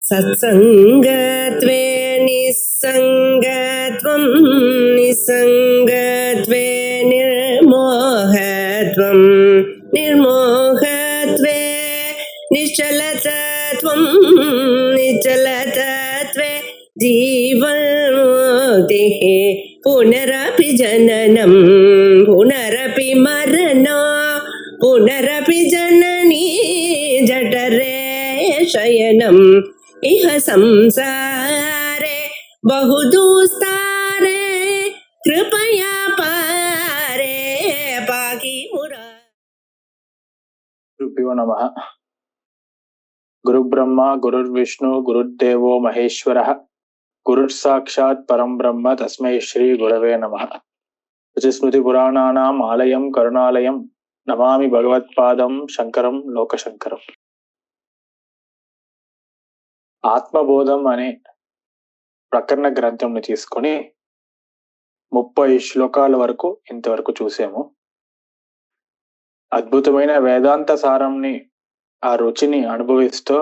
సత్సంగత్వే నిస్సంగత్వం నిస్సంగత్వే నిర్మోహత్వం నిర్మోహత్వే నిశ్చలతత్వం నిశ్చలతత్వే జీవన్ముక్తిః పునరపి జననం పునరపి మరణం పునరపి జననీ జఠరే శయనం ఇహ సంసారే బహుదూస్తారే కృపయా పారే పాకి మురా. గురుభ్యో నమః. గురు బ్రహ్మ గురుర్విష్ణు గురుర్దేవో మహేశ్వరః గురుర్ సాక్షాత్ పరం బ్రహ్మ తస్మై శ్రీ గురవే నమః. స్మృతి పురాణానాం ఆలయం కరుణాలయం నమామి భగవత్పాదం శంకరం లోకశంకరం. ఆత్మబోధం అనే ప్రకరణ గ్రంథంని తీసుకొని 30 శ్లోకాల వరకు ఇంతవరకు చూసాము. అద్భుతమైన వేదాంత సారంని, ఆ రుచిని అనుభవిస్తూ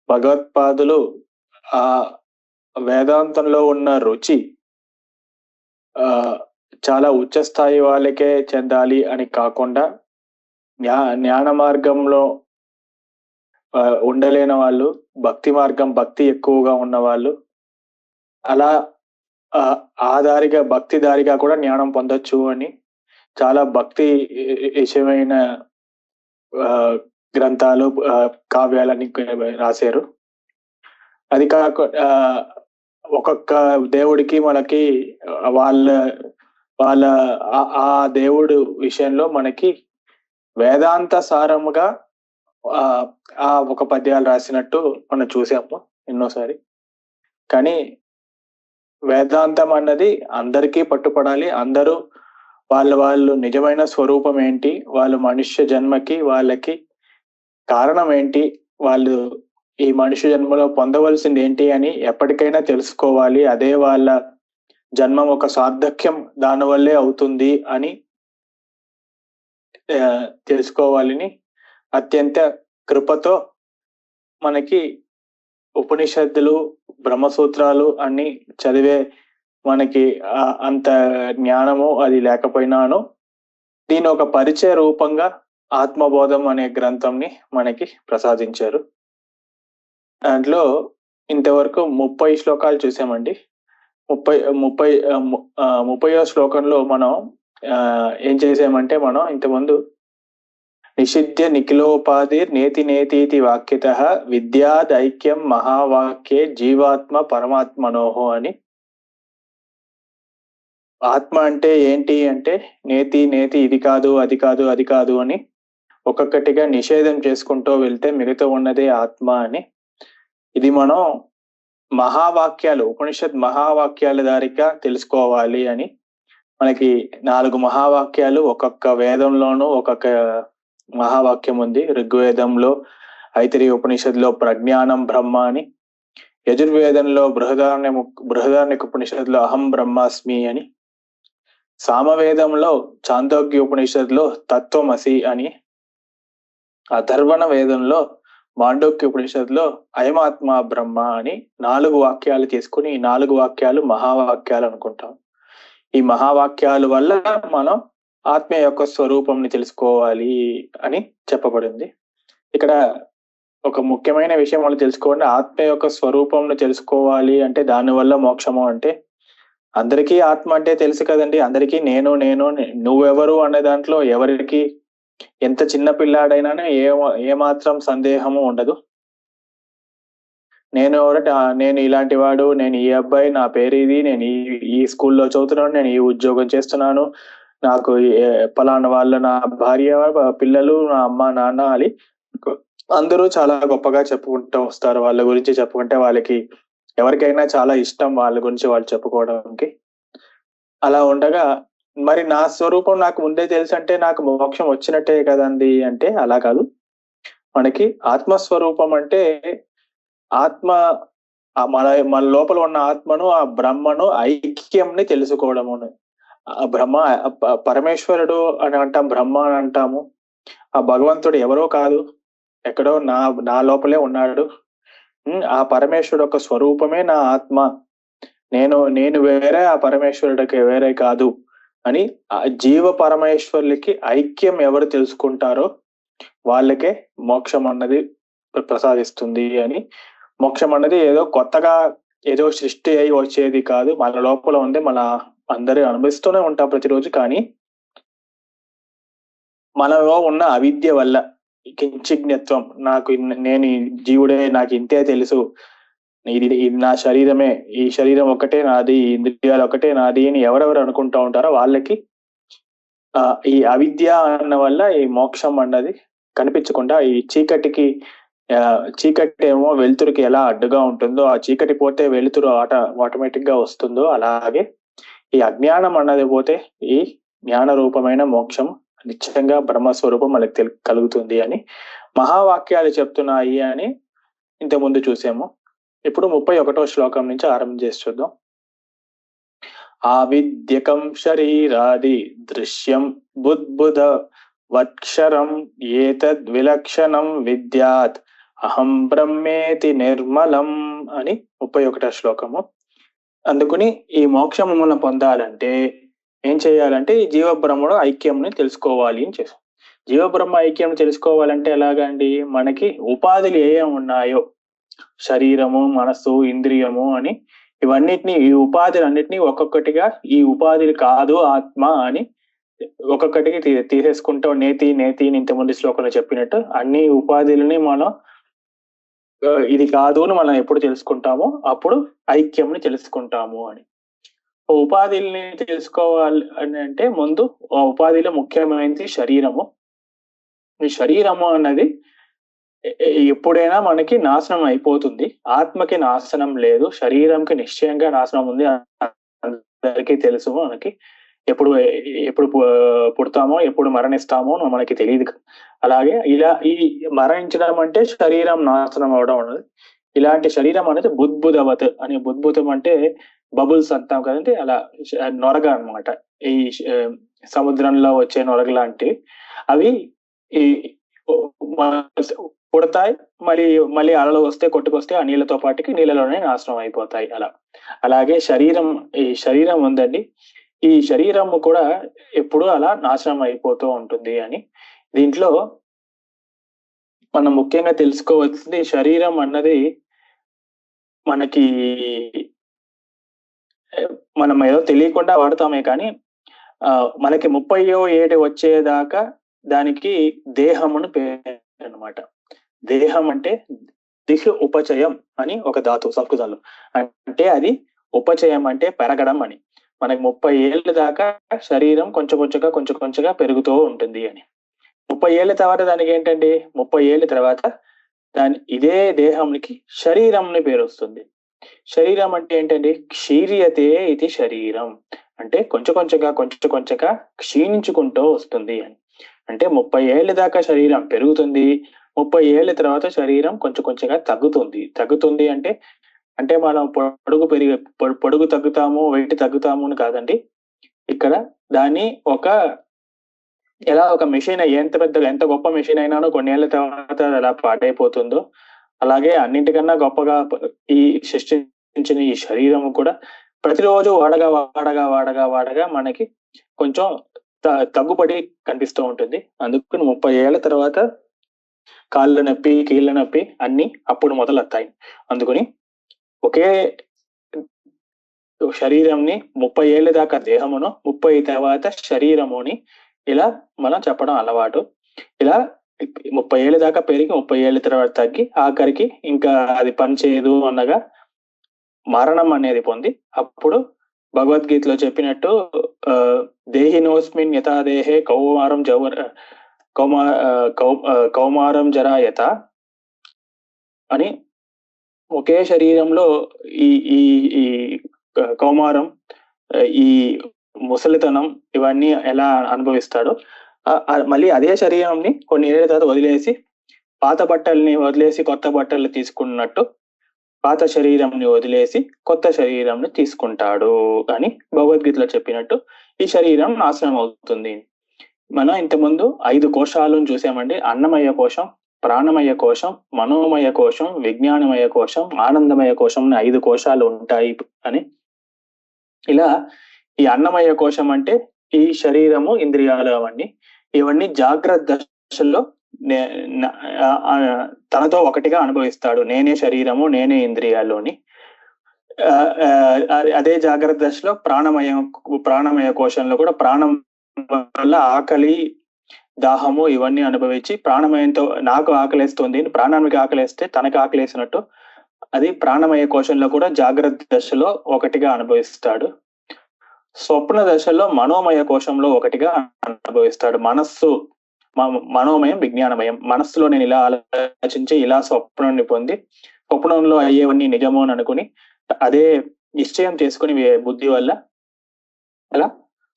భగవత్పాదులు ఆ వేదాంతంలో ఉన్న రుచి చాలా ఉచ్చ స్థాయి వాళ్ళకే చెందాలి అని కాకుండా జ్ఞాన మార్గంలో ఉండలేని వాళ్ళు, భక్తి మార్గం భక్తి ఎక్కువగా ఉన్న వాళ్ళు అలా ఆ దారిగా భక్తి దారిగా కూడా జ్ఞానం పొందొచ్చు అని చాలా భక్తి విషయమైన గ్రంథాలు కావ్యాలని రాశారు. అది కాకుండా ఒక్కొక్క దేవుడికి మనకి వాళ్ళ ఆ దేవుడు విషయంలో మనకి వేదాంత సారముగా ఆ ఒక పద్యాలు రాసినట్టు మనం చూసాము ఎన్నోసారి. కానీ వేదాంతం అన్నది అందరికీ పట్టుపడాలి. అందరూ వాళ్ళు నిజమైన స్వరూపం ఏంటి, వాళ్ళు మనుష్య జన్మకి వాళ్ళకి కారణం ఏంటి, వాళ్ళు ఈ మనుష్య జన్మలో పొందవలసింది ఏంటి అని ఎప్పటికైనా తెలుసుకోవాలి. అదే వాళ్ళ జన్మం ఒక సార్థక్యం దానివల్లే అవుతుంది అని తెలుసుకోవాలని అత్యంత కృపతో మనకి ఉపనిషత్తులు బ్రహ్మసూత్రాలు అన్ని చదివే మనకి అంత జ్ఞానము అది లేకపోయినాను దీని ఒక పరిచయ రూపంగా ఆత్మబోధం అనే గ్రంథంని మనకి ప్రసాదించారు. దాంట్లో ఇంతవరకు 30 శ్లోకాలు చూసామండి. 30వ శ్లోకంలో మనం ఏం చేసామంటే, మనం ఇంతకుముందు నిషిధ్య నిఖిలోపాధి నేతి నేతీతి వాక్యతః విద్యాదైక్యం మహావాక్యే జీవాత్మ పరమాత్మనోహో అని, ఆత్మ అంటే ఏంటి అంటే నేతి నేతి ఇది కాదు అది కాదు అది కాదు అని ఒక్కొక్కటిగా నిషేధం చేసుకుంటూ వెళ్తే మిగతా ఉన్నదే ఆత్మ అని, ఇది మనం మహావాక్యాలు ఉపనిషత్ మహావాక్యాల దారిగా తెలుసుకోవాలి అని మనకి 4 మహావాక్యాలు ఒక్కొక్క వేదంలోనూ ఒక్కొక్క మహావాక్యం ఉంది. ఋగ్వేదంలో ఐతరేయ ఉపనిషత్తులో ప్రజ్ఞానం బ్రహ్మ అని, యజుర్వేదంలో బృహదారణ్యక ఉపనిషత్తులో అహం బ్రహ్మాస్మి అని, సామవేదంలో చాందోగ్య ఉపనిషత్తులో తత్వమసి అని, అథర్వణ వేదంలో మాండోక్య ఉపనిషత్తులో అయమాత్మ బ్రహ్మ అని 4 వాక్యాలు తీసుకుని ఈ 4 వాక్యాలు మహావాక్యాలు అనుకుంటాం. ఈ మహావాక్యాల వల్ల మనం ఆత్మ యొక్క స్వరూపంని తెలుసుకోవాలి అని చెప్పబడింది. ఇక్కడ ఒక ముఖ్యమైన విషయం వాళ్ళు తెలుసుకోండి. ఆత్మ యొక్క స్వరూపంను తెలుసుకోవాలి అంటే దానివల్ల మోక్షము అంటే, అందరికీ ఆత్మ అంటే తెలుసు కదండి. అందరికీ నేను నువ్వెవరు అనే దాంట్లో ఎవరికి ఎంత చిన్న పిల్లాడైనా ఏమాత్రం సందేహము ఉండదు. నేను ఇలాంటి వాడు, నేను ఈ అబ్బాయి, నా పేరు ఇది, నేను ఈ స్కూల్లో చదువుతున్నాను, నేను ఈ ఉద్యోగం చేస్తున్నాను, నాకు పలానా వాళ్ళ నా భార్య పిల్లలు నా అమ్మ నాన్న అని అందరూ చాలా గొప్పగా చెప్పుకుంటూ వస్తారు. వాళ్ళ గురించి చెప్పుకుంటే వాళ్ళకి ఎవరికైనా చాలా ఇష్టం వాళ్ళ గురించి వాళ్ళు చెప్పుకోవడానికి. అలా ఉండగా మరి నా స్వరూపం నాకు ముందే తెలుసు అంటే నాకు మోక్షం వచ్చినట్టే కదండి అంటే అలా కాదు. మనకి ఆత్మస్వరూపం అంటే ఆత్మ మన లోపల ఉన్న ఆత్మను, ఆ బ్రహ్మను ఐక్యంని తెలుసుకోవడము. ఆ బ్రహ్మ పరమేశ్వరుడు అని అంటాం, బ్రహ్మ అని అంటాము. ఆ భగవంతుడు ఎవరో కాదు, ఎక్కడో నా లోపలే ఉన్నాడు. ఆ పరమేశ్వరుడు యొక్క స్వరూపమే నా ఆత్మ, నేను వేరే, ఆ పరమేశ్వరుడికి వేరే కాదు అని ఆ జీవ పరమేశ్వరులకి ఐక్యం ఎవరు తెలుసుకుంటారో వాళ్ళకే మోక్షం అన్నది ప్రసాదిస్తుంది అని. మోక్షం అన్నది ఏదో కొత్తగా ఏదో సృష్టి అయి వచ్చేది కాదు, మన లోపల ఉంది, మన అందరూ అనుభవిస్తూనే ఉంటాం ప్రతిరోజు. కానీ మనలో ఉన్న అవిద్య వల్ల, కించిజ్ఞత్వం, నేను ఈ జీవుడే, నాకు ఇంతే తెలుసు, ఇది నా శరీరమే, ఈ శరీరం ఒకటే నాది, ఈ ఇంద్రియాలు ఒకటే నాది అని ఎవరెవరు అనుకుంటా ఉంటారో వాళ్ళకి ఈ అవిద్య అన్న వల్ల ఈ మోక్షం అన్నది కనిపించకుండా, ఈ చీకటి ఏమో వెలుతురుకి ఎలా అడ్డుగా ఉంటుందో, ఆ చీకటి పోతే వెలుతురు ఆటోమేటిక్ గా వస్తుందో, అలాగే ఈ అజ్ఞానం అన్నది పోతే ఈ జ్ఞాన రూపమైన మోక్షం నిశ్చయంగా బ్రహ్మస్వరూపం మనకి కలుగుతుంది అని మహావాక్యాలు చెప్తున్నాయి అని ఇంతకుముందు చూసాము. ఇప్పుడు 31వ శ్లోకం నుంచి ఆరంభం చేసి చూద్దాం. ఆవిద్యకం శరీరాది దృశ్యం బుద్బుధ వత్క్షరం ఏతద్ విలక్షణం విద్యాత్ అహం బ్రహ్మేతి నిర్మలం అని 31వ శ్లోకము. అందుకని ఈ మోక్షము మనం పొందాలంటే ఏం చేయాలంటే ఈ జీవబ్రహ్మడు ఐక్యంని తెలుసుకోవాలి అని చేస్తాం. జీవబ్రహ్మ ఐక్యం తెలుసుకోవాలంటే ఎలాగండి, మనకి ఉపాధులు ఏమేమి ఉన్నాయో, శరీరము, మనస్సు, ఇంద్రియము అని ఇవన్నిటిని, ఈ ఉపాధులన్నిటినీ ఒక్కొక్కటిగా ఈ ఉపాధులు కాదు ఆత్మ అని ఒక్కొక్కటికి తీసేసుకుంటాం. నేతి నేతి ఇంతకుముందు శ్లోకంలో చెప్పినట్టు అన్ని ఉపాధులని మనం ఇది కాదు అని మనం ఎప్పుడు తెలుసుకుంటామో అప్పుడు ఐక్యంని తెలుసుకుంటాము అని. ఉపాధిని తెలుసుకోవాలి అని అంటే ముందు ఆ ఉపాధిలో ముఖ్యమైనది శరీరము. ఈ శరీరము అన్నది ఎప్పుడైనా మనకి నాశనం అయిపోతుంది, ఆత్మకి నాశనం లేదు, శరీరంకి నిశ్చయంగా నాశనం ఉంది, అందరికీ తెలుసు. మనకి ఎప్పుడు పుడతామో ఎప్పుడు మరణిస్తామో మనకి తెలియదు. అలాగే ఇలా ఈ మరణించడం అంటే శరీరం నాశనం అవడం అన్నది. ఇలాంటి శరీరం అనేది బుద్బుధవత్ అని, బుద్భుతం అంటే బబుల్స్ అంటాం కదండి, అలా నొరగ అన్నమాట. ఈ సముద్రంలో వచ్చే నొరగ లాంటివి అవి ఈ పుడతాయి, మళ్ళీ అలలు వస్తే కొట్టుకొస్తే ఆ నీళ్ళతో పాటుకి నీళ్ళలోనే నాశనం అయిపోతాయి. అలాగే ఈ శరీరం ఉందండి, ఈ శరీరం కూడా ఎప్పుడూ అలా నాశనం అయిపోతూ ఉంటుంది అని. దీంట్లో మనం ముఖ్యంగా తెలుసుకోవాల్సింది, శరీరం అన్నది మనకి మనం ఏదో తెలియకుండా వాడతామే కానీ మనకి 30వ ఏడు వచ్చేదాకా దానికి దేహమును పేరు అనమాట. దేహం అంటే దిహ్ ఉపచయం అని ఒక ధాతు సంస్కృతంలో, అంటే అది ఉపచయం అంటే పెరగడం అని. మనకి 30 ఏళ్ళ దాకా శరీరం కొంచెం కొంచెంగా పెరుగుతూ ఉంటుంది అని. 30 ఏళ్ళ తర్వాత దానికి ఏంటండి, 30 ఏళ్ళ తర్వాత ఇదే దేహానికి శరీరంని పేరు వస్తుంది. శరీరం అంటే ఏంటండి, క్షీర్యతే ఇది శరీరం అంటే కొంచెంగా క్షీణించుకుంటూ వస్తుంది అని. అంటే 30 ఏళ్ళ దాకా శరీరం పెరుగుతుంది, 30 ఏళ్ళ తర్వాత శరీరం కొంచెంగా తగ్గుతుంది అంటే మనం పొడుగు తగ్గుతాము, వెయిట్ తగ్గుతాము అని కాదండి. ఇక్కడ దాన్ని ఒక మెషిన్, ఎంత గొప్ప మెషిన్ అయినానో కొన్నేళ్ల తర్వాత అలా పాడైపోతుందో, అలాగే అన్నింటికన్నా గొప్పగా ఈ సృష్టించిన ఈ శరీరం కూడా ప్రతిరోజు వాడగా మనకి కొంచెం తగ్గుపడి కనిపిస్తూ ఉంటుంది. అందుకని 30 ఏళ్ల తర్వాత కాళ్ళ నొప్పి, కీళ్ళ నొప్పి అన్ని అప్పుడు మొదలవుతాయి. అందుకని ఒకే శరీరంని 30 ఏళ్ళ దాకా దేహమును, 30 తర్వాత శరీరముని ఇలా మనం చెప్పడం అలవాటు. ఇలా 30 ఏళ్ళ దాకా పెరిగి 30 ఏళ్ళ తర్వాత తగ్గి ఆఖరికి ఇంకా అది పని చేయదు అనగా మరణం అనేది పొంది, అప్పుడు భగవద్గీతలో చెప్పినట్టు దేహినోస్మిన్ యథా దేహే కౌమారం జరాయత అని, ఒకే శరీరంలో ఈ కౌమారం, ఈ ముసలితనం ఇవన్నీ ఎలా అనుభవిస్తాడో మళ్ళీ అదే శరీరంని కొన్ని ఏళ్ళ తర్వాత వదిలేసి పాత బట్టల్ని వదిలేసి కొత్త బట్టలు తీసుకున్నట్టు పాత శరీరంని వదిలేసి కొత్త శరీరంని తీసుకుంటాడు అని భగవద్గీతలో చెప్పినట్టు ఈ శరీరం నాశనం అవుతుంది. మనం ఇంతకుముందు 5 కోశాలను చూసామండి. అన్నమయ కోశం, ప్రాణమయ కోశం, మనోమయ కోశం, విజ్ఞానమయ కోశం, ఆనందమయ కోశం 5 కోశాలు ఉంటాయి అని. ఇలా ఈ అన్నమయ కోశం అంటే ఈ శరీరము, ఇంద్రియాలు ఇవన్నీ జాగ్రత్త దశలో తనతో ఒకటిగా అనుభవిస్తాడు. నేనే శరీరము, నేనే ఇంద్రియాలు అని. అదే జాగ్రత్త దశలో ప్రాణమయ కోశంలో కూడా ప్రాణం వల్ల ఆకలి, దాహము ఇవన్నీ అనుభవించి ప్రాణమయంతో నాకు ఆకలేస్తుంది, ప్రాణానికి ఆకలేస్తే తనకు ఆకలేసినట్టు అది ప్రాణమయ కోశంలో కూడా జాగ్రత్త దశలో ఒకటిగా అనుభవిస్తాడు. స్వప్న దశలో మనోమయ కోశంలో ఒకటిగా అనుభవిస్తాడు. మనోమయం, విజ్ఞానమయం. మనస్సులో నేను ఇలా ఆలోచించి ఇలా స్వప్నాన్ని పొంది స్వప్నంలో అయ్యేవన్నీ నిజము అని అనుకుని అదే నిశ్చయం చేసుకుని బుద్ధి వల్ల అలా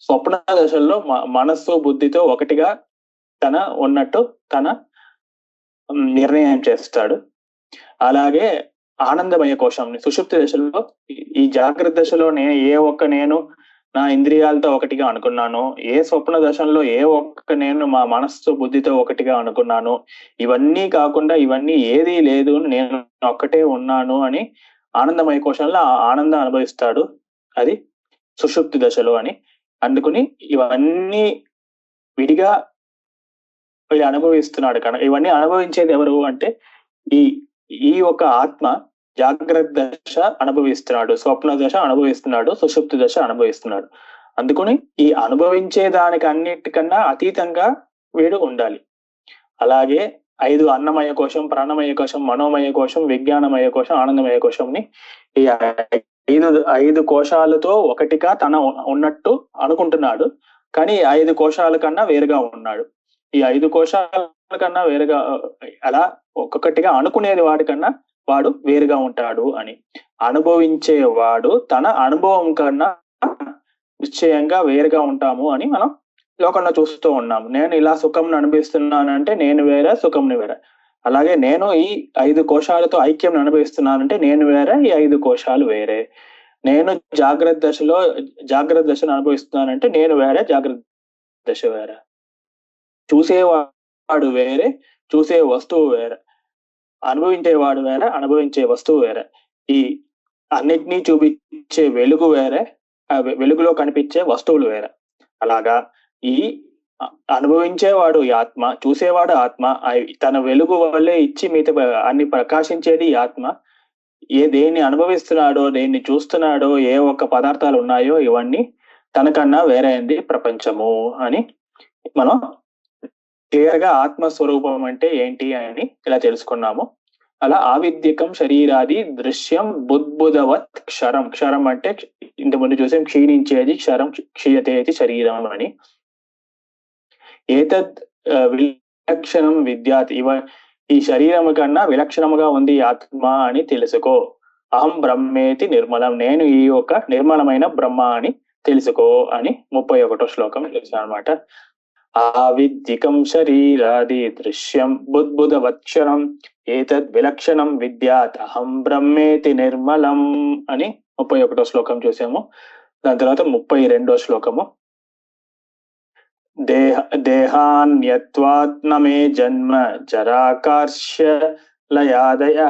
స్వప్న దశల్లో మనస్సు బుద్ధితో ఒకటిగా తన ఉన్నట్టు తన నిర్ణయం చేస్తాడు. అలాగే ఆనందమయ కోశంని సుషుప్తి దశలో, ఈ జాగ్రత్త దశలో నేను నా ఇంద్రియాలతో ఒకటిగా అనుకున్నాను, ఏ స్వప్న దశలో ఏ ఒక్క నేను మా మనస్సు బుద్ధితో ఒకటిగా అనుకున్నాను, ఇవన్నీ కాకుండా ఇవన్నీ ఏదీ లేదు, నేను ఒక్కటే ఉన్నాను అని ఆనందమయ కోశంలో ఆనందం అనుభవిస్తాడు. అది సుషుప్తి దశలో అని అందుకుని ఇవన్నీ విడిగా వీళ్ళు అనుభవిస్తున్నాడు. కనుక ఇవన్నీ అనుభవించేది ఎవరు అంటే ఈ ఒక ఆత్మ జాగ్రత్త దశ అనుభవిస్తున్నాడు, స్వప్న దశ అనుభవిస్తున్నాడు, సుషుప్తి దశ అనుభవిస్తున్నాడు. అందుకని ఈ అనుభవించే దానికి అన్నిటికన్నా అతీతంగా వీడు ఉండాలి. అలాగే 5 అన్నమయ కోశం, ప్రాణమయ కోశం, మనోమయ కోశం, విజ్ఞానమయ కోశం, ఆనందమయ కోశంని ఈ 5 కోశాలతో ఒకటిగా తన ఉన్నట్టు అనుకుంటున్నాడు. కానీ 5 కోశాల కన్నా వేరుగా ఉన్నాడు. ఈ 5 కోశాల కన్నా వేరుగా అలా ఒక్కొక్కటిగా అనుకునేది వాడికన్నా వాడు వేరుగా ఉంటాడు అని. అనుభవించేవాడు తన అనుభవం కన్నా నిశ్చయంగా వేరుగా ఉంటాము అని మనం లోకంలో చూస్తూ ఉన్నాము. నేను ఇలా సుఖం అనుభవిస్తున్నానంటే నేను వేరే, సుఖంని వేరే. అలాగే నేను ఈ 5 కోశాలతో ఐక్యం అనుభవిస్తున్నానంటే నేను వేరే, ఈ 5 కోశాలు వేరే. నేను జాగ్రత్త దశను అనుభవిస్తున్నానంటే నేను వేరే, జాగ్రత్త దశ వేరే. చూసేవాడు వేరే, చూసే వస్తువు వేరే. అనుభవించేవాడు వేరే, అనుభవించే వస్తువు వేరే. ఈ అన్నిటినీ చూపించే వెలుగు వేరే, వెలుగులో కనిపించే వస్తువులు వేరే. అలాగా ఈ అనుభవించేవాడు ఈ ఆత్మ, చూసేవాడు ఆత్మ, తన వెలుగు వల్లే ఇచ్చి మిగతా అన్ని ప్రకాశించేది ఈ ఆత్మ. దేన్ని అనుభవిస్తున్నాడో, దేన్ని చూస్తున్నాడో, ఏ ఒక్క పదార్థాలు ఉన్నాయో ఇవన్నీ తనకన్నా వేరైంది ప్రపంచము అని మనం క్లియర్ గా ఆత్మస్వరూపం అంటే ఏంటి అని ఇలా తెలుసుకున్నాము. అలా ఆవిద్యకం శరీరాది దృశ్యం బుద్బుదవత్ క్షరం. క్షరం అంటే ఇంతకుముందు చూసాం క్షీణించేది, క్షరం క్షీయతేది శరీరం అని. ఏతద్ విలక్షణం విద్యాత్. ఈ శరీరం కన్నా విలక్షణముగా ఉంది ఆత్మ అని తెలుసుకో. అహం బ్రహ్మేతి నిర్మలం. నేను ఈ యొక్క నిర్మలమైన బ్రహ్మ అని తెలుసుకో అని 31వ శ్లోకం తెలుసు అనమాట. ఆవిద్యకం శరీరాది దృశ్యం బుద్బుదవత్క్షరం ఏతద్ విలక్షణం విద్యాత్ అహం బ్రహ్మేతి నిర్మలం అని 31వ శ్లోకం చూసాము. దాని తర్వాత 32వ శ్లోకము. దేహాన్యత్వాత్మే జన్మ జరాకార్ష్య లయాదయ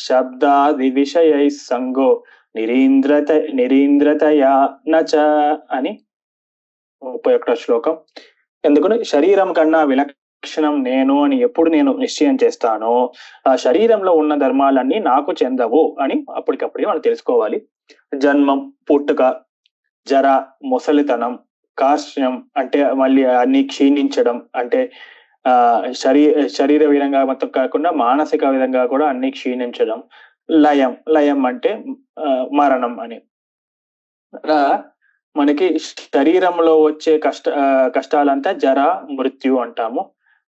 శబ్దాది విషయై సంగో నిరీంద్రతయా నచ అని 31వ శ్లోకం. ఎందుకంటే శరీరం కన్నా విలక్షణం నేను అని ఎప్పుడు నేను నిశ్చయం చేస్తానో ఆ శరీరంలో ఉన్న ధర్మాలన్నీ నాకు చెందవు అని అప్పటికప్పుడే మనం తెలుసుకోవాలి. జన్మం పుట్టుక, జర ముసలితనం, కార్ష్యం అంటే మళ్ళీ అన్ని క్షీణించడం అంటే శరీర విధంగా మొత్తం కాకుండా మానసిక విధంగా కూడా అన్ని క్షీణించడం. లయం అంటే మరణం అని. అలా మనకి శరీరంలో వచ్చే కష్టాలంతా జర మృత్యు అంటాము.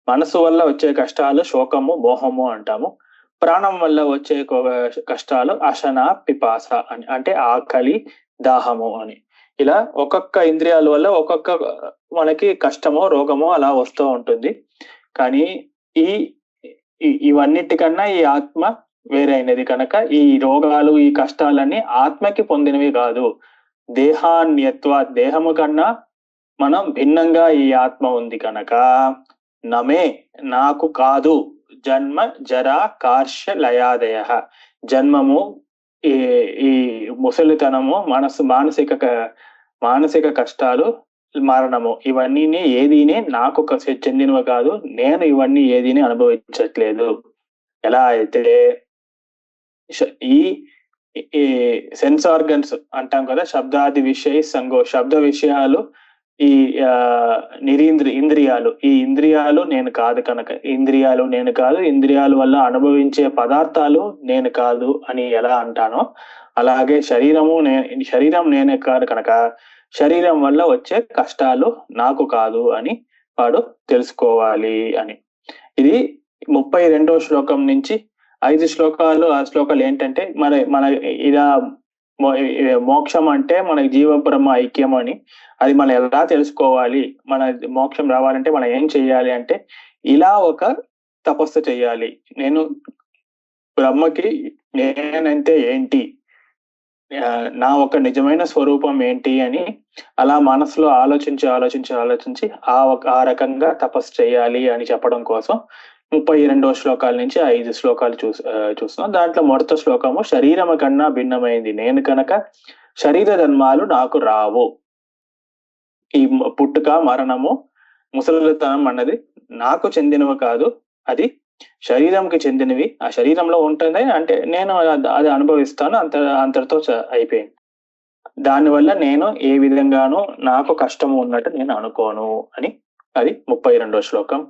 మనసు వల్ల వచ్చే కష్టాలు శోకము మోహము అంటాము. ప్రాణం వల్ల వచ్చే కష్టాలు అశన పిపాస అని అంటే ఆకలి దాహము అని. ఇలా ఒక్కొక్క ఇంద్రియాల వల్ల ఒక్కొక్క మనకి కష్టమో రోగమో అలా వస్తూ ఉంటుంది. కానీ ఇవన్నిటికన్నా ఈ ఆత్మ వేరైనది కనుక ఈ రోగాలు ఈ కష్టాలన్నీ ఆత్మకి పొందినవి కాదు. దేహాన్యత్వ దేహము కన్నా మనం భిన్నంగా ఈ ఆత్మ ఉంది కనుక నమే నాకు కాదు జన్మ జరా కార్ష్య లయాదయ. జన్మము, ఈ ఈ ముసలితనము, మానసిక కష్టాలు, మరణము, ఇవన్నీ ఏదీనే నాకు చెందినవి కాదు. నేను ఇవన్నీ ఏదీని అనుభవించట్లేదు. ఎలా అయితే ఈ ఈ సెన్స్ ఆర్గన్స్ అంటాం కదా, శబ్దాది విషయ సంగో, శబ్ద విషయాలు, ఈ ఇంద్రియాలు, ఈ ఇంద్రియాలు నేను కాదు కనుక, ఇంద్రియాలు నేను కాదు, ఇంద్రియాల వల్ల అనుభవించే పదార్థాలు నేను కాదు అని ఎలా అంటానో, అలాగే శరీరం నేనే కాదు కనుక శరీరం వల్ల వచ్చే కష్టాలు నాకు కాదు అని వాడు తెలుసుకోవాలి అని. ఇది 32వ శ్లోకం నుంచి 5 శ్లోకాలు. ఆ శ్లోకాలు ఏంటంటే మన ఇలా మోక్షం అంటే మన జీవ బ్రహ్మ ఐక్యం అని, అది మనం ఎలా తెలుసుకోవాలి, మన మోక్షం రావాలంటే మనం ఏం చెయ్యాలి అంటే, ఇలా ఒక తపస్సు చెయ్యాలి. నేను బ్రహ్మకి నేనంటే ఏంటి, నా ఒక నిజమైన స్వరూపం ఏంటి అని అలా మనసులో ఆలోచించి ఆ రకంగా తపస్సు చేయాలి అని చెప్పడం కోసం 32వ శ్లోకాల నుంచి 5 శ్లోకాలు చూస్తున్నాం. దాంట్లో మొదటి శ్లోకము, శరీరము కన్నా భిన్నమైంది నేను కనుక శరీర ధర్మాలు నాకు రావు. ఈ పుట్టుక, మరణము, ముసలితనం అన్నది నాకు చెందినవి కాదు, అది శరీరంకి చెందినవి. ఆ శరీరంలో ఉంటుంది అంటే నేను అది అనుభవిస్తాను, అంతటితో అయిపోయింది. దానివల్ల నేను ఏ విధంగానూ నాకు కష్టము ఉన్నట్టు నేను అనుకోను అని. అది 32వ శ్లోకం.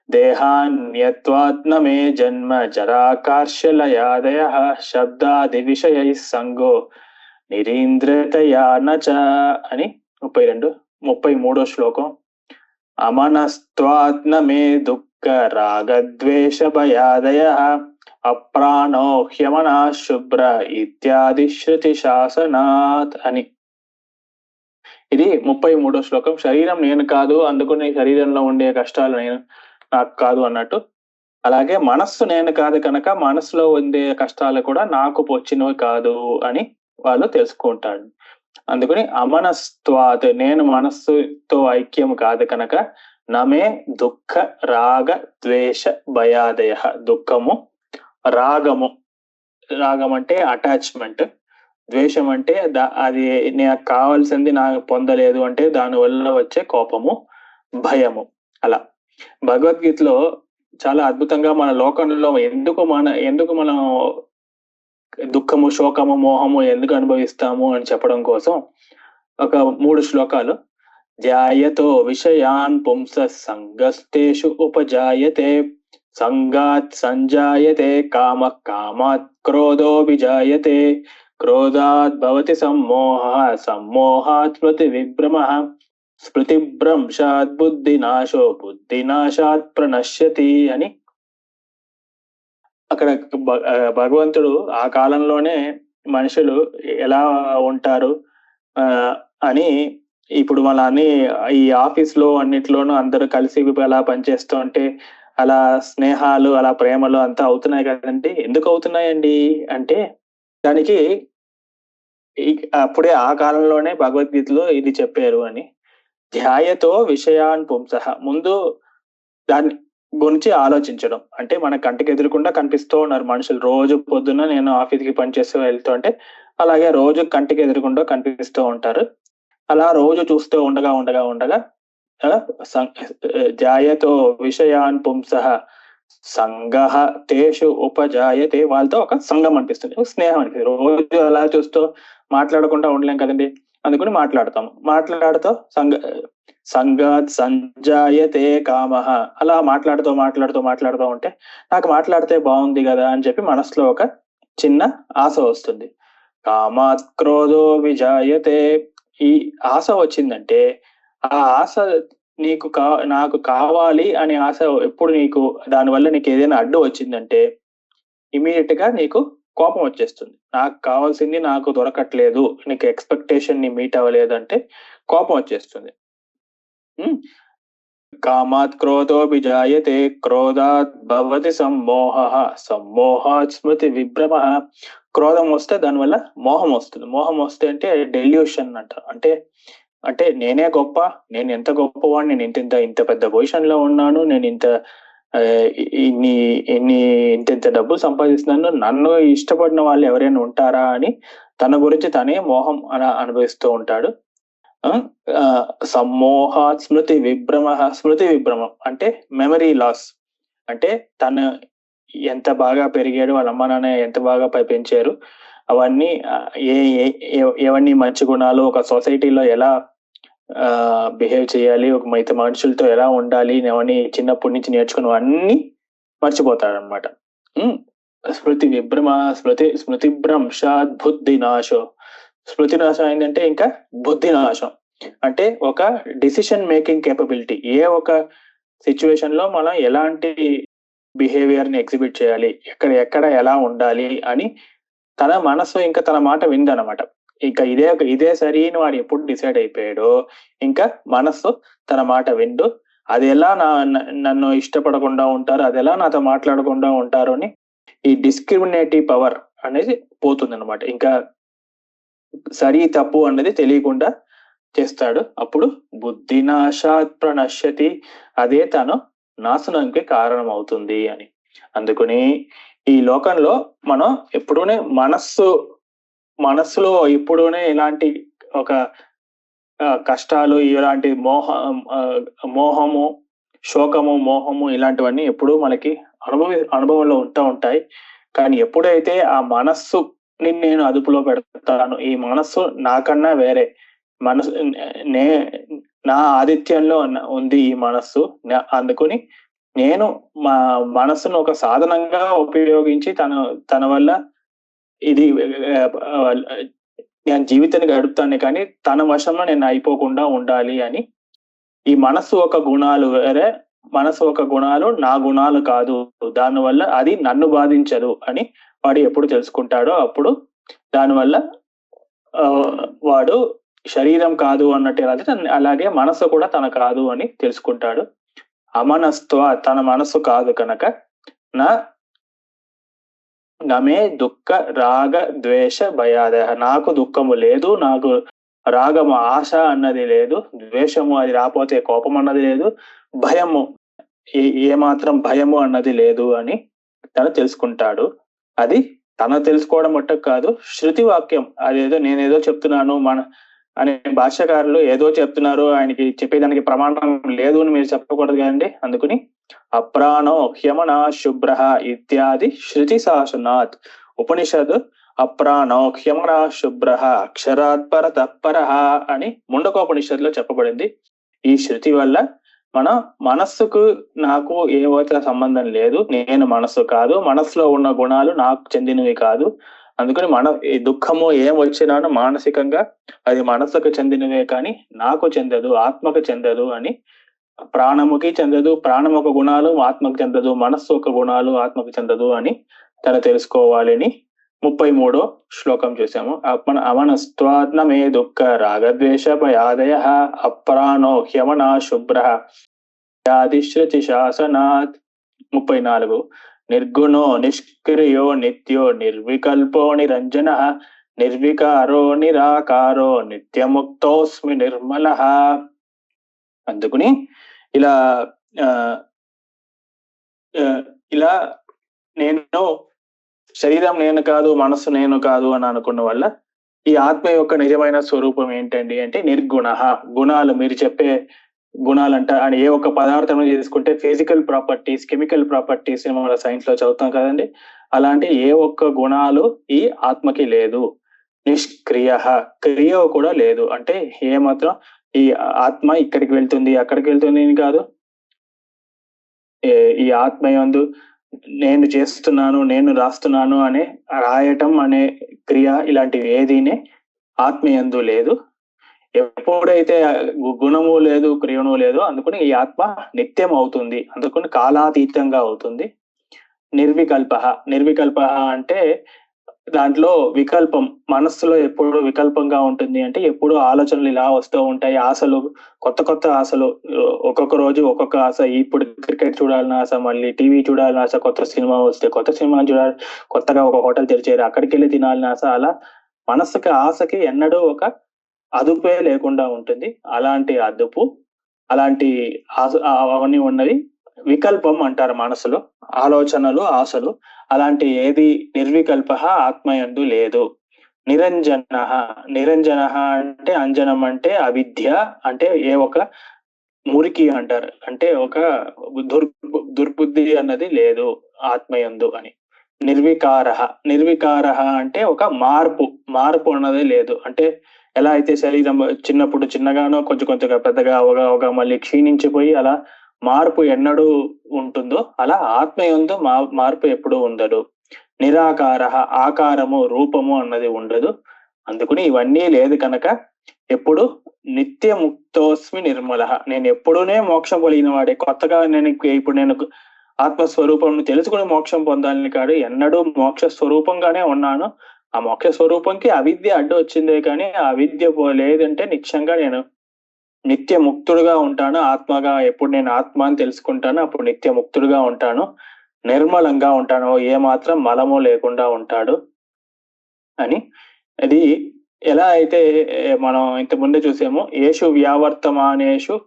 దేహాన్యత్వాత్మ మే జన్మ జరాకార్షలయాదయ శబ్దాది విషయ సంగో నిరీంద్రతయా నచ అని 33వ శ్లోకం. అమనస్త్వాత్మ మే దుఃఖ రాగద్వేష భయాదయ అప్రాణో హ్యమనా శుభ్ర ఇత్యాది శృతి శాసనాత్ అని. ఇది 33వ శ్లోకం. శరీరం నేను కాదు, అందుకని శరీరంలో ఉండే కష్టాలు నాకు కాదు అన్నట్టు. అలాగే మనస్సు నేను కాదు కనుక మనసులో ఉండే కష్టాలు కూడా నాకు వచ్చినవి కాదు అని వాళ్ళు తెలుసుకుంటాడు. అందుకని అమనస్త్వాత్, నేను మనస్సుతో ఐక్యం కాదు కనుక నమే దుఃఖ రాగ ద్వేష భయాదయ. దుఃఖము, రాగం అంటే అటాచ్మెంట్, ద్వేషం అంటే అది నాకు కావాల్సింది నాకు పొందలేదు అంటే దానివల్ల వచ్చే కోపము, భయము. అలా భగవద్గీతలో చాలా అద్భుతంగా మన లోకంలో ఎందుకు మనం దుఃఖము, శోకము, మోహము ఎందుకు అనుభవిస్తాము అని చెప్పడం కోసం ఒక 3 శ్లోకాలు. ధ్యాయతో విషయాన్ పుంస సంగస్తేషు ఉపజాయతే సంగాత్ సంజాయతే కామ కామాత్ క్రోధో విజాయతే క్రోధాత్ భవతి సమ్మోహ సమ్మోహాత్ స్మృతి విభ్రమ స్మృతిభ్రంశాత్ బుద్ధినాశో బుద్ధినాశాత్ ప్రణశ్యతి అని. అక్కడ భగవంతుడు ఆ కాలంలోనే మనుషులు ఎలా ఉంటారు అని, ఇప్పుడు మన ఈ ఆఫీస్ లో అన్నిట్లోనూ అందరూ కలిసి అలా పనిచేస్తూ ఉంటే అలా స్నేహాలు, అలా ప్రేమలు అంతా అవుతున్నాయి కదండి. ఎందుకు అవుతున్నాయండి అంటే దానికి అప్పుడే ఆ కాలంలోనే భగవద్గీతలో ఇది చెప్పారు అని. ధ్యాయతో విషయాన్ పుంసః, ముందు దాన్ని గురించి ఆలోచించడం. అంటే మన కంటికి ఎదురకుండా కనిపిస్తూ ఉన్నారు మనుషులు. రోజు పొద్దున్న నేను ఆఫీస్కి పనిచేస్తూ వెళ్తూ ఉంటే అలాగే రోజు కంటికి ఎదురకుండా కనిపిస్తూ ఉంటారు. అలా రోజు చూస్తూ ఉండగా జాయతో విషయాన్ పుంసః సంగః తేషు ఉపజాయతే, వాళ్ళతో ఒక సంఘం అనిపిస్తుంది, స్నేహం అనిపిస్తుంది. రోజు అలా చూస్తూ మాట్లాడకుండా ఉండలేం కదండి, అందుకని మాట్లాడుతూ సంగాత్ సంజాయతే కామః, అలా మాట్లాడుతూ ఉంటే నాకు మాట్లాడితే బాగుంది కదా అని చెప్పి మనసులో ఒక చిన్న ఆశ వస్తుంది. కామాత్ క్రోధో విజాయతే, ఈ ఆశ వచ్చిందంటే ఆ ఆశ నాకు కావాలి అనే ఆశ ఎప్పుడు దానివల్ల నీకు ఏదైనా అడ్డు వచ్చిందంటే ఇమీడియట్ గా నీకు కోపం వచ్చేస్తుంది. నాకు కావాల్సింది నాకు దొరకట్లేదు, నీకు ఎక్స్పెక్టేషన్ ని మీట్ అవ్వలేదు అంటే కోపం వచ్చేస్తుంది. కామాత్ క్రోధో విజాయతే క్రోధాత్ భవతి సమ్మోహః సమ్మోహాత్ స్మృతి విభ్రమః, క్రోధం వస్తే దానివల్ల మోహం వస్తుంది. మోహం వస్తే అంటే డెల్యూషన్ అంటారు. అంటే నేనే గొప్ప, నేను ఎంత గొప్పవాడిని, నేను ఇంత పెద్ద పొజిషన్ లో ఉన్నాను, నేను ఇంత ఆ, ఇన్ని ఇన్ని ఇంత డబ్బులు సంపాదిస్తున్నాను, నన్ను ఇష్టపడిన వాళ్ళు ఎవరైనా ఉంటారా అని తన గురించి తనే మోహం అనుభవిస్తూ ఉంటాడు. ఆ, ఆ, సమ్మోహాత్ స్మృతి విభ్రమం అంటే మెమరీ లాస్. అంటే తను ఎంత బాగా పెరిగాడు, వాళ్ళ అమ్మ నాన్న ఎంత బాగా పెంచారు, అవన్నీ ఏవన్నీ మంచి గుణాలు, ఒక సొసైటీలో ఎలా బిహేవ్ చేయాలి, ఒక మిగతా మనుషులతో ఎలా ఉండాలి, అవన్నీ చిన్నప్పటి నుంచి నేర్చుకున్నవన్నీ మర్చిపోతాడు అనమాట. స్మృతి భ్రంశాత్ బుద్ధి నాశో. స్మృతి నాశం ఏంటంటే ఇంకా బుద్ధి నాశం. అంటే ఒక డిసిషన్ మేకింగ్ కేపబిలిటీ, ఏ ఒక సిచ్యువేషన్ లో మనం ఎలాంటి బిహేవియర్ ని ఎగ్జిబిట్ చేయాలి, ఎక్కడ ఎలా ఉండాలి అని తన మనసు ఇంకా తన మాట విందనమాట. ఇంకా ఇదే సరి అని వాడు ఎప్పుడు డిసైడ్ అయిపోయాడో ఇంకా మనస్సు తన మాట విండు. అది ఎలా నన్ను ఇష్టపడకుండా ఉంటారు, అది ఎలా నాతో మాట్లాడకుండా ఉంటారు అని ఈ డిస్క్రిమినేటివ్ పవర్ అనేది పోతుంది అనమాట. ఇంకా సరి తప్పు అనేది తెలియకుండా చేస్తాడు. అప్పుడు బుద్ధినాశాత్ ప్రణశ్యతి, అదే తను నాశనానికి కారణం అవుతుంది అని. అందుకని ఈ లోకంలో మనం ఎప్పుడూనే మనస్సులో ఎప్పుడూనే ఇలాంటి ఒక కష్టాలు, ఇలాంటి మోహము, శోకము, మోహము ఇలాంటివన్నీ ఎప్పుడూ మనకి అనుభవంలో ఉంటాయి. కానీ ఎప్పుడైతే ఆ మనస్సుని నేను అదుపులో పెడతాను, ఈ మనస్సు నాకన్నా వేరే మనసు, నా ఆధిత్యంలో ఉంది ఈ మనస్సు, అందుకని నేను మా మనస్సును ఒక సాధనంగా ఉపయోగించి తన వల్ల ఇది నేను జీవితాన్ని గడుపుతాను, కానీ తన వశంలో నేను అయిపోకుండా ఉండాలి అని. ఈ మనస్సు ఒక గుణాలు వేరే, మనసు ఒక గుణాలు నా గుణాలు కాదు, దానివల్ల అది నన్ను బాధించదు అని వాడు ఎప్పుడు తెలుసుకుంటాడో అప్పుడు దానివల్ల వాడు శరీరం కాదు అన్నట్టు, అలాగే మనసు కూడా తన కాదు అని తెలుసుకుంటాడు. అమనస్త్వ, తన మనసు కాదు కనుక నమే దుఃఖ రాగ ద్వేష భయాదయ, నాకు దుఃఖము లేదు, నాకు రాగము ఆశ అన్నది లేదు, ద్వేషము అది రాపోతే కోపం అన్నది లేదు, భయము ఏమాత్రం భయము అన్నది లేదు అని తను తెలుసుకుంటాడు. అది తను తెలుసుకోవడం మట్టుకు కాదు, శృతి వాక్యం అదేదో నేనేదో చెప్తున్నాను అనే భాష్యకారులు ఏదో చెప్తున్నారు, ఆయనకి చెప్పేదానికి ప్రమాణం లేదు అని మీరు చెప్పకూడదు కదండి. అందుకని అప్రాణో హ్యమన శుభ్ర ఇత్యాది శృతి శాసనాత్. ఉపనిషద్ అప్రాణో హ్యమన శుభ్ర అక్షరాత్పర తత్పర అని ముండకోపనిషత్తులో చెప్పబడింది. ఈ శృతి వల్ల మన మనస్సుకు నాకు ఏవైతే సంబంధం లేదు, నేను మనస్సు కాదు, మనస్సులో ఉన్న గుణాలు నాకు చెందినవి కాదు. అందుకని ఈ దుఃఖము ఏం వచ్చినానో మానసికంగా అది మనస్సుకు చెందినవే కానీ నాకు చెందదు, ఆత్మకు చెందదు అని. ప్రాణముకి చెందదు, ప్రాణం ఒక గుణాలు ఆత్మకు చెందదు, మనస్సు ఒక గుణాలు ఆత్మకు చెందదు అని తను తెలుసుకోవాలని 33వ శ్లోకం చూసాము. అమనస్త్వాత్మే దుఃఖ రాగద్వేష భయాదయ అప్రాణో హ్యమనా శుభ్ర ఆదిశ్రుతి శాసనాత్. 34 నిర్గుణో నిష్క్రియో నిత్యో నిర్వికల్పో నిరంజన నిర్వికారో నిరాకారో నిత్యముక్తోస్మి నిర్మల. అందుకుని ఇలా ఇలా నేను శరీరం నేను కాదు, మనస్సు నేను కాదు అని అనుకున్న వల్ల ఈ ఆత్మ యొక్క నిజమైన స్వరూపం ఏంటండి అంటే నిర్గుణ. గుణాలు మీరు చెప్పే గుణాలంట అని ఏ ఒక్క పదార్థం తీసుకుంటే ఫిజికల్ ప్రాపర్టీస్, కెమికల్ ప్రాపర్టీస్ మన సైన్స్ లో చదువుతాం కదండి, అలాంటి ఏ ఒక్క గుణాలు ఈ ఆత్మకి లేదు. నిష్క్రియ, క్రియ కూడా లేదు. అంటే ఏమాత్రం ఈ ఆత్మ ఇక్కడికి వెళ్తుంది అక్కడికి వెళ్తుంది అని కాదు. ఈ ఆత్మ యందు నేను చేస్తున్నాను, నేను రాస్తున్నాను అనే రాయటం అనే క్రియ ఇలాంటివి ఏదీనే ఆత్మయందు లేదు. ఎప్పుడైతే గుణము లేదు, క్రియను లేదు, అందుకని ఈ ఆత్మ నిత్యం అవుతుంది, అందుకని కాలాతీతంగా అవుతుంది. నిర్వికల్ప అంటే దాంట్లో వికల్పం, మనస్సులో ఎప్పుడు వికల్పంగా ఉంటుంది అంటే ఎప్పుడు ఆలోచనలు ఇలా వస్తూ ఉంటాయి, ఆశలు, కొత్త ఆశలు, ఒక్కొక్క రోజు ఒక్కొక్క ఆశ. ఇప్పుడు క్రికెట్ చూడాలని ఆశ, మళ్ళీ టీవీ చూడాలని ఆశ, కొత్త సినిమా వస్తే కొత్త సినిమా చూడాలి, కొత్తగా ఒక హోటల్ తెరిచారు అక్కడికి వెళ్ళి తినాలని ఆశ. అలా మనస్సుకి ఆశకి ఎన్నడూ ఒక అదుపే లేకుండా ఉంటుంది. అలాంటి అదుపు, అలాంటి అవన్నీ ఉన్నది వికల్పం అంటారు మనసులో, ఆలోచనలు, ఆశలు. అలాంటి ఏది నిర్వికల్ప ఆత్మయందు లేదు. నిరంజన, నిరంజన అంటే అంజనం అంటే అవిద్య, అంటే ఏ ఒక మురికి అంటారు, అంటే ఒక దుర్బుద్ధి అన్నది లేదు ఆత్మయందు అని. నిర్వికార, నిర్వికార అంటే ఒక మార్పు, మార్పు అన్నది లేదు. అంటే ఎలా అయితే శరీరం చిన్నప్పుడు చిన్నగానో కొంచెం కొంచెంగా పెద్దగా అవగా మళ్ళీ క్షీణించిపోయి అలా మార్పు ఎన్నడూ ఉంటుందో, అలా ఆత్మయందు మార్పు ఎప్పుడూ ఉండదు. నిరాకార, ఆకారము రూపము అన్నది ఉండదు. అందుకని ఇవన్నీ లేదు కనుక ఎప్పుడు నిత్య ముక్తోస్మి నిర్మల, నేను ఎప్పుడూనే మోక్షం కలిగిన వాడే. కొత్తగా నేను ఆత్మస్వరూపం తెలుసుకుని మోక్షం పొందాలని కాదు, ఎన్నడూ మోక్ష స్వరూపంగానే ఉన్నాను. ఆ మోక్ష స్వరూపంకి అవిద్య అడ్డు వచ్చిందే కానీ ఆ అవిద్య లేదంటే నిత్యంగా నేను నిత్య ముక్తుడుగా ఉంటాను. ఆత్మగా ఎప్పుడు నేను ఆత్మ అని తెలుసుకుంటాను అప్పుడు నిత్య ముక్తుడుగా ఉంటాను, నిర్మలంగా ఉంటాను, ఏ మాత్రం మలము లేకుండా ఉంటాడు అని. అది ఎలా అయితే మనం ఇంత ముందే చూసామో, ఏషు వ్యావర్తమానేషు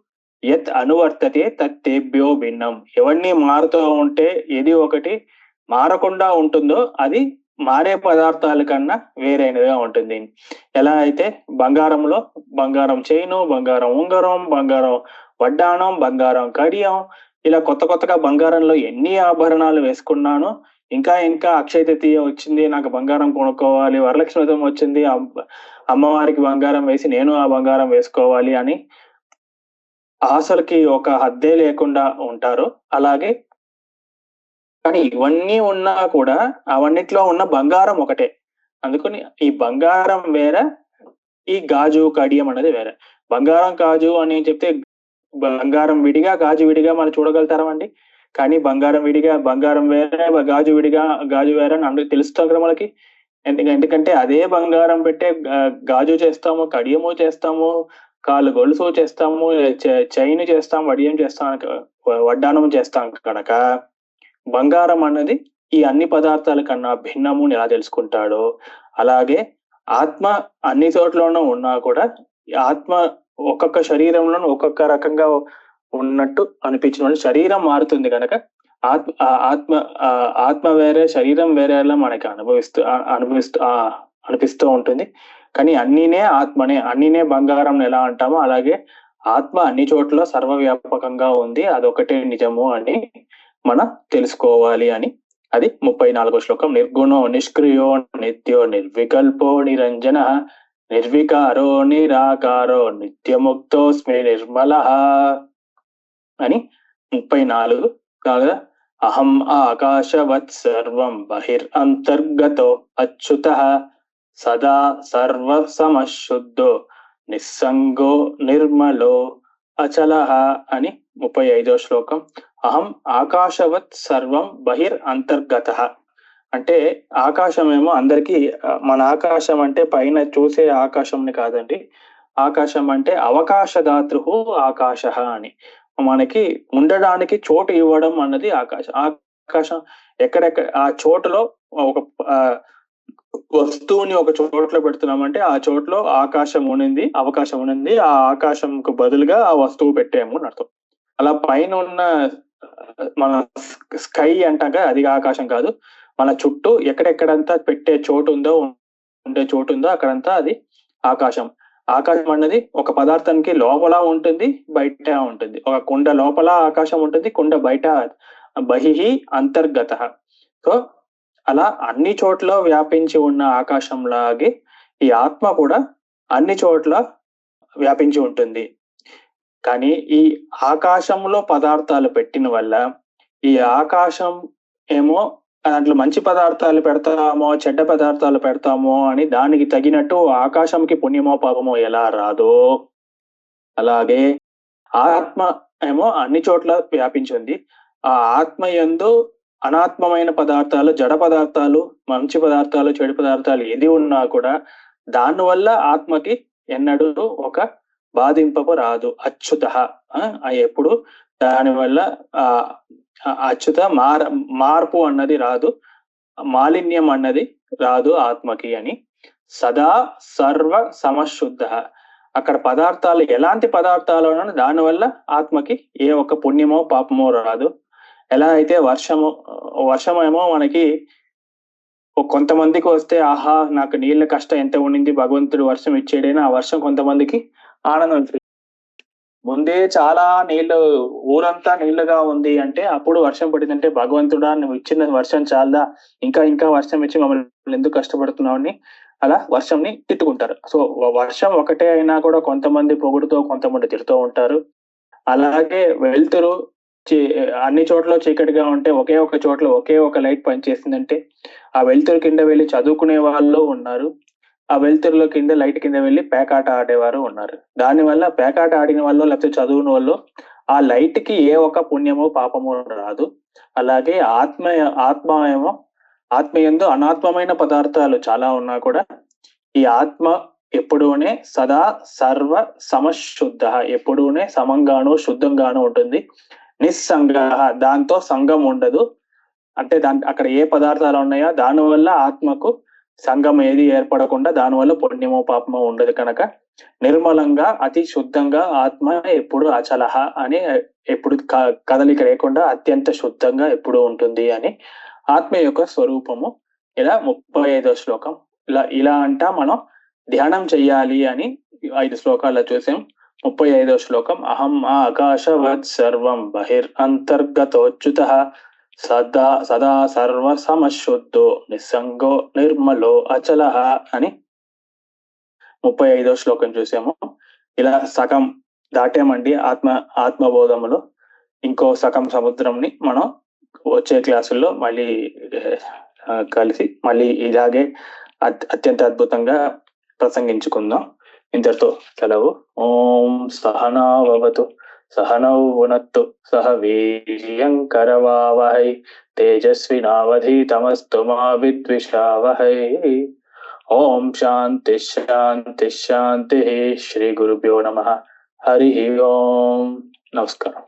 యత్ అనువర్తతే తత్తేభ్యో భిన్నం. ఎవరిని మారుతూ ఉంటే ఏది ఒకటి మారకుండా ఉంటుందో అది మారే పదార్థాల కన్నా వేరైనదిగా ఉంటుంది. ఎలా అయితే బంగారంలో బంగారం చైను, బంగారం ఉంగరం, బంగారం వడ్డాణం, బంగారం కడియం, ఇలా కొత్త కొత్తగా బంగారంలో ఎన్ని ఆభరణాలు వేసుకున్నానో, ఇంకా ఇంకా అక్షయ తృతీయ వచ్చింది, నాకు బంగారం కొనుక్కోవాలి, వరలక్ష్మి వ్రతం వచ్చింది, అమ్మవారికి బంగారం వేసి నేను ఆ బంగారం వేసుకోవాలి అని ఆశలకి ఒక హద్దే లేకుండా ఉంటారు. అలాగే కానీ ఇవన్నీ ఉన్నా కూడా అవన్నిట్లో ఉన్న బంగారం ఒకటే. అందుకని ఈ బంగారం వేరే, ఈ గాజు కడియం అనేది వేరే. బంగారం గాజు అని చెప్తే బంగారం విడిగా గాజు విడిగా మనం చూడగలుగుతామండి. కానీ బంగారం విడిగా బంగారం వేరే, గాజు విడిగా గాజు వేరే అని అందరికి తెలుస్తాం కదా మనకి. ఎందుకంటే అదే బంగారం పెట్టే గాజు చేస్తాము, కడియము చేస్తాము, కాళ్ళు గొలుసు చేస్తాము, చైన్ చేస్తాం, వడియం చేస్తాం, వడ్డానం చేస్తాం కనుక బంగారం అన్నది ఈ అన్ని పదార్థాల కన్నా భిన్నము ఎలా తెలుసుకుంటాడో, అలాగే ఆత్మ అన్ని చోట్లోనూ ఉన్నా కూడా ఆత్మ ఒక్కొక్క శరీరంలోనూ ఒక్కొక్క రకంగా ఉన్నట్టు అనిపించిన శరీరం మారుతుంది కనుక ఆత్మ వేరే, శరీరం వేరేలా మనకి అనిపిస్తూ ఉంటుంది. కానీ అన్నినే ఆత్మనే, అన్నినే బంగారం ఎలా అంటామో అలాగే ఆత్మ అన్ని చోట్ల సర్వవ్యాపకంగా ఉంది, అదొకటే నిజము అని మనం తెలుసుకోవాలి అని. అది 34వ శ్లోకం. నిర్గుణో నిష్క్రియో నిత్యో నిర్వికల్పో నిరంజన నిర్వికారో నిరాకారో నిత్యముక్తోస్మి నిర్మల అని 34. కాగా అహం ఆకాశవత్ సర్వం బహిర్ అంతర్గతో అచ్యుతః సదా సర్వ సమశుద్ధో నిస్సంగో నిర్మలో అచలః అని 35వ శ్లోకం. అహం ఆకాశవత్ సర్వం బహిర్ అంతర్గతః అంటే ఆకాశమేమో అందరికీ, మన ఆకాశం అంటే పైన చూసే ఆకాశంని కాదండి. ఆకాశం అంటే అవకాశదాతృ ఆకాశ అని, మనకి ఉండడానికి చోటు ఇవ్వడం అన్నది ఆకాశం. ఆకాశం ఎక్కడెక్కడ ఆ చోటులో ఒక వస్తువుని ఒక చోట్ల పెడుతున్నామంటే ఆ చోట్లో ఆకాశం ఉనింది, అవకాశం ఉనింది, ఆ ఆకాశంకు బదులుగా ఆ వస్తువు పెట్టాము అని అర్థం. అలా పైన ఉన్న మన స్కై అంటాక అది ఆకాశం కాదు. మన చుట్టూ ఎక్కడెక్కడంతా పెట్టే చోటు ఉందో, ఉండే చోటు ఉందో అక్కడంతా అది ఆకాశం. ఆకాశం అన్నది ఒక పదార్థానికి లోపల ఉంటుంది, బయట ఉంటుంది. ఒక కుండ లోపల ఆకాశం ఉంటుంది, కుండ బయట బహిహి అంతర్గత. సో అలా అన్ని చోట్ల వ్యాపించి ఉన్న ఆకాశంలాగే ఈ ఆత్మ కూడా అన్ని చోట్ల వ్యాపించి ఉంటుంది. కానీ ఈ ఆకాశంలో పదార్థాలు పెట్టిన వల్ల ఈ ఆకాశం ఏమో దాంట్లో మంచి పదార్థాలు పెడతామో చెడ్డ పదార్థాలు పెడతామో అని దానికి తగినట్టు ఆకాశంకి పుణ్యమో పాపమో ఎలా రాదో, అలాగే ఆత్మ ఏమో అన్ని చోట్ల వ్యాపించింది. ఆ ఆత్మ యందు అనాత్మమైన పదార్థాలు, జడ పదార్థాలు, మంచి పదార్థాలు, చెడు పదార్థాలు ఏది ఉన్నా కూడా దానివల్ల ఆత్మకి ఎన్నడూ ఒక బాధింపపు రాదు. అచ్యుత ఎప్పుడు దానివల్ల అచ్యుత మార్పు అన్నది రాదు, మాలిన్యం అన్నది రాదు ఆత్మకి అని. సదా సర్వ సమశుద్ధ, అక్కడ పదార్థాలు ఎలాంటి పదార్థాలు దానివల్ల ఆత్మకి ఏ ఒక్క పుణ్యమో పాపమో రాదు. ఎలా అయితే వర్షం ఏమో మనకి కొంతమందికి వస్తే ఆహా నాకు నీళ్ళ కష్టం ఎంత ఉండింది, భగవంతుడు వర్షం ఇచ్చేడైనా ఆ వర్షం కొంతమందికి ఆనందం. ముందే చాలా నీళ్లు, ఊరంతా నీళ్లుగా ఉంది అంటే అప్పుడు వర్షం పడిందంటే భగవంతుడా నువ్వు ఇచ్చిన వర్షం చాలదా, ఇంకా ఇంకా వర్షం ఇచ్చి మమ్మల్ని ఎందుకు కష్టపడుతున్నావు అని అలా వర్షంని తిట్టుకుంటారు. సో వర్షం ఒకటే అయినా కూడా కొంతమంది పొగుడుతో కొంతమంది తిడుతూ ఉంటారు. అలాగే వెలుతురు అన్ని చోట్ల చీకటిగా ఉంటే ఒకే ఒక చోట్ల ఒకే ఒక లైట్ పనిచేసిందంటే ఆ వెలుతురు కింద వెళ్ళి చదువుకునే వాళ్ళు ఉన్నారు. ఆ వెలుతురులో కింద లైట్ కింద వెళ్ళి పేకాట ఆడేవారు ఉన్నారు. దానివల్ల పేకాట ఆడిన వాళ్ళు లేకపోతే చదువుని వాళ్ళు ఆ లైట్ కి ఏ ఒక్క పుణ్యమో పాపమో రాదు. అలాగే ఆత్మయందు అనాత్మమైన పదార్థాలు చాలా ఉన్నా కూడా ఈ ఆత్మ ఎప్పుడూనే సదా సర్వ సమశుద్ధ, ఎప్పుడూనే సమంగాను శుద్ధంగాను ఉంటుంది. నిస్సంగ, దాంతో సంగం ఉండదు. అంటే అక్కడ ఏ పదార్థాలు ఉన్నాయో దానివల్ల ఆత్మకు సంఘం ఏది ఏర్పడకుండా దానివల్ల పుణ్యమో పాపమో ఉండదు కనుక నిర్మలంగా అతి శుద్ధంగా ఆత్మ ఎప్పుడు అచలహ అని, ఎప్పుడు కదలిక లేకుండా అత్యంత శుద్ధంగా ఎప్పుడు ఉంటుంది అని ఆత్మ యొక్క స్వరూపము. ఇలా 35వ శ్లోకం ఇలా అంటా మనం ధ్యానం చెయ్యాలి అని 5 శ్లోకాల్లో చూసాం. 35వ శ్లోకం అహం ఆకాశవత్ సర్వం బహిర్అంతర్గతోచ్యుత సదా సర్వ సమశుద్ధో నిస్సంగో నిర్మలో అచలః అని 35వ శ్లోకం చూసాము. ఇలా సగం దాటామండి ఆత్మబోధములో. ఇంకో సగం సముద్రంని మనం వచ్చే క్లాసుల్లో మళ్ళీ కలిసి మళ్ళీ ఇలాగే అత్యంత అద్భుతంగా ప్రసంగించుకుందాం. ఇంతటితో సెలవు. ఓం సహనావవతు సహనౌ భునత్తు సహ వీర్యం కరవావహై తేజస్వినావధీతమస్తు మా విద్విషావహై. ఓం శాంతి శాంతి శాంతి. శ్రీ గురుభ్యో నమః. హరి ఓం. నమస్కారం.